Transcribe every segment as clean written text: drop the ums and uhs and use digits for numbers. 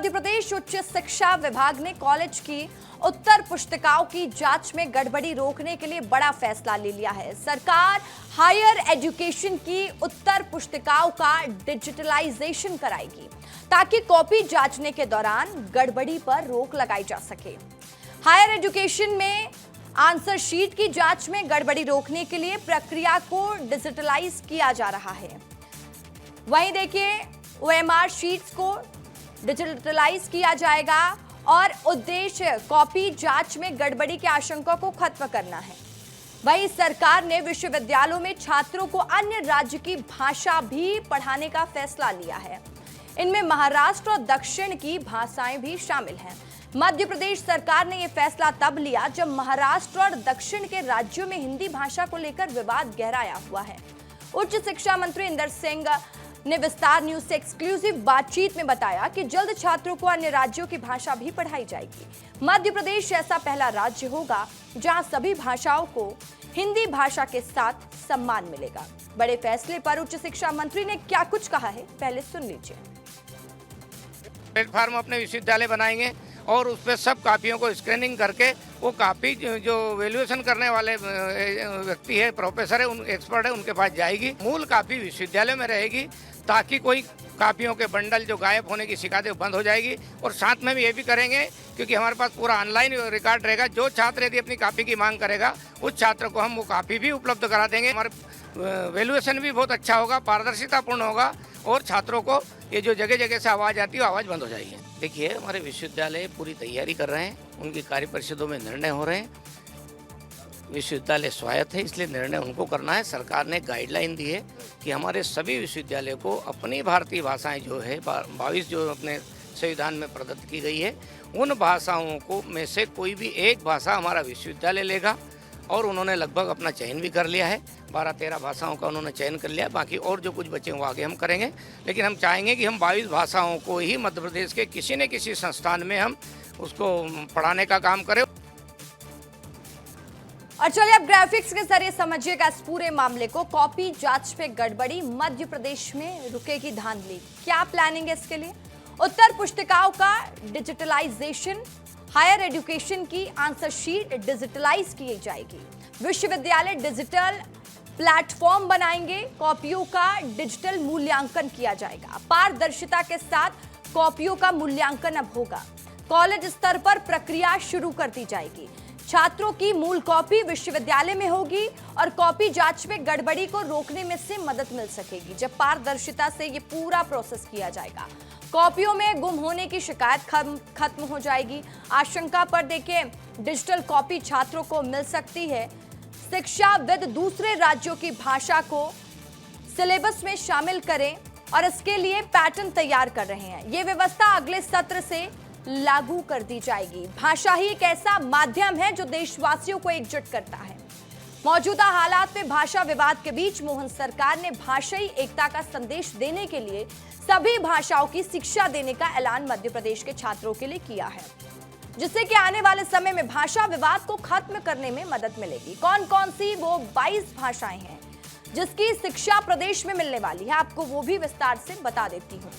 मध्य प्रदेश उच्च शिक्षा विभाग ने कॉलेज की उत्तर पुस्तिकाओं की जांच में गड़बड़ी रोकने के लिए बड़ा फैसला ले लिया है। सरकार हायर एजुकेशन की उत्तर पुस्तिकाओं का डिजिटलाइजेशन कराएगी ताकि कॉपी जांचने के दौरान गड़बड़ी पर रोक लगाई जा सके। हायर एजुकेशन में आंसर शीट की जांच में गड़बड़ी रोकने के लिए प्रक्रिया को डिजिटलाइज किया जा रहा है। वहीं देखिए, ओएमआर शीट्स को डिजिटलाइज किया जाएगा और उद्देश्य कॉपी जांच में गड़बड़ी की आशंका को खत्म करना है। वहीं सरकार ने विश्वविद्यालयों में छात्रों को अन्य राज्य की भाषा भी पढ़ाने का फैसला लिया है। इनमें महाराष्ट्र और दक्षिण की भाषाएं भी शामिल हैं। मध्य प्रदेश सरकार ने यह फैसला तब लिया जब महाराष्ट्र और दक्षिण के राज्यों में हिंदी भाषा को लेकर विवाद गहराया हुआ है। उच्च शिक्षा मंत्री इंदर सिंह ने विस्तार न्यूज से एक्सक्लूसिव बातचीत में बताया कि जल्द छात्रों को अन्य राज्यों की भाषा भी पढ़ाई जाएगी। मध्य प्रदेश ऐसा पहला राज्य होगा जहां सभी भाषाओं को हिंदी भाषा के साथ सम्मान मिलेगा। बड़े फैसले पर उच्च शिक्षा मंत्री ने क्या कुछ कहा है, पहले सुन लीजिए। प्लेटफॉर्म अपने विश्वविद्यालय बनाएंगे और उस पर सब कापियों को स्कैनिंग करके वो कापी जो वैल्यूएशन करने वाले व्यक्ति है, प्रोफेसर है, एक्सपर्ट है, उनके पास जाएगी। मूल कापी विश्वविद्यालय में रहेगी ताकि कोई कापियों के बंडल जो गायब होने की शिकायतें बंद हो जाएगी। और साथ में भी ये भी करेंगे क्योंकि हमारे पास पूरा ऑनलाइन रिकॉर्ड रहेगा। जो छात्र यदि अपनी कापी की मांग करेगा उस छात्र को हम वो कापी भी उपलब्ध करा देंगे। हमारे वैल्यूएशन भी बहुत अच्छा होगा, पारदर्शितापूर्ण होगा और छात्रों को ये जो जगह जगह से आवाज़ आती है आवाज़ बंद हो जाएगी। देखिए, हमारे विश्वविद्यालय पूरी तैयारी कर रहे हैं, उनकी कार्य परिषदों में निर्णय हो रहे हैं। विश्वविद्यालय स्वायत्त है, इसलिए निर्णय उनको करना है। सरकार ने गाइडलाइन दी है कि हमारे सभी विश्वविद्यालयों को अपनी भारतीय भाषाएं जो है 22 जो अपने संविधान में प्रदत्त की गई है, उन भाषाओं को में से कोई भी एक भाषा हमारा विश्वविद्यालय लेगा। और उन्होंने लगभग अपना चयन भी कर लिया है, 12-13 भाषाओं का उन्होंने चयन कर लिया। बाकी और जो कुछ बचे वो आगे हम करेंगे, लेकिन हम चाहेंगे कि हम 22 भाषाओं को ही मध्य प्रदेश के किसी न किसी संस्थान में हम उसको पढ़ाने का काम करें। और चलिए अब ग्राफिक्स के जरिए समझिएगा इस पूरे मामले को। कॉपी जांच में गड़बड़ी, मध्य प्रदेश में रुकेगी धांधली। क्या प्लानिंग है इसके लिए? उत्तर पुस्तिकाओं का डिजिटलाइजेशन, हायर एजुकेशन की आंसर शीट डिजिटलाइज की जाएगी। विश्वविद्यालय डिजिटल प्लेटफॉर्म बनाएंगे, कॉपियों का डिजिटल मूल्यांकन किया जाएगा। पारदर्शिता के साथ कॉपियों का मूल्यांकन अब होगा। कॉलेज स्तर पर प्रक्रिया शुरू कर दी जाएगी। छात्रों की मूल कॉपी विश्वविद्यालय में होगी और कॉपी जांच में गड़बड़ी को रोकने में से मदद मिल सकेगी जब पारदर्शिता से ये पूरा प्रोसेस किया जाएगा। कॉपियों में गुम होने की शिकायत खत्म हो जाएगी। आशंका पर देखिए, डिजिटल कॉपी छात्रों को मिल सकती है। शिक्षाविद दूसरे राज्यों की भाषा को सिलेबस में शामिल करें और इसके लिए पैटर्न तैयार कर रहे हैं। ये व्यवस्था अगले सत्र से लागू कर दी जाएगी। भाषा ही एक ऐसा माध्यम है जो देशवासियों को एकजुट करता है। मौजूदा हालात में भाषा विवाद के बीच मोहन सरकार ने भाषाई एकता का संदेश देने के लिए सभी भाषाओं की शिक्षा देने का ऐलान मध्य प्रदेश के छात्रों के लिए किया है, जिससे कि आने वाले समय में भाषा विवाद को खत्म करने में मदद मिलेगी। कौन कौन सी वो 22 भाषाएं हैं जिसकी शिक्षा प्रदेश में मिलने वाली है, आपको वो भी विस्तार से बता देती हूँ।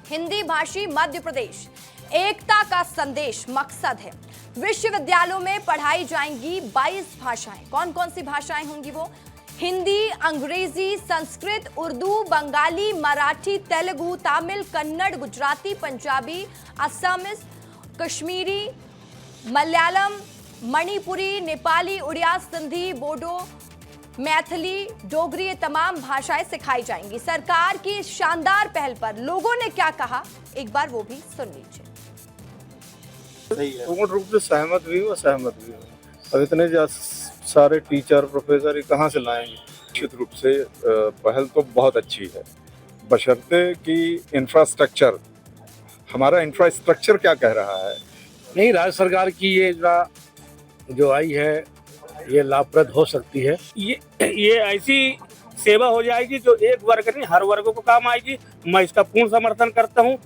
हिंदी भाषी मध्य प्रदेश, एकता का संदेश मकसद है। विश्वविद्यालयों में पढ़ाई जाएंगी 22 भाषाएं। कौन कौन सी भाषाएं होंगी वो? हिंदी, अंग्रेजी, संस्कृत, उर्दू, बंगाली, मराठी, तेलुगु, तमिल, कन्नड़, गुजराती, पंजाबी, असमीज, कश्मीरी, मलयालम, मणिपुरी, नेपाली, उड़िया, सिंधी, बोडो, मैथिली, डोगरी, ये तमाम भाषाएं सिखाई जाएंगी। सरकार की इस शानदार पहल पर लोगों ने क्या कहा, एक बार वो भी सुन लीजिए। पूर्ण रूप से सहमत भी हूँ, असहमत भी हूँ। अब इतने सारे टीचर, प्रोफेसर कहाँ से लाएंगे? निश्चित रूप से पहल तो बहुत अच्छी है, बशर्ते कि इंफ्रास्ट्रक्चर, हमारा इंफ्रास्ट्रक्चर क्या कह रहा है। नहीं, राज्य सरकार की ये जो आई है ये लाभप्रद हो सकती है। ये ऐसी सेवा हो जाएगी जो एक वर्ग नहीं हर वर्ग को काम आएगी। मैं इसका पूर्ण समर्थन करता हूँ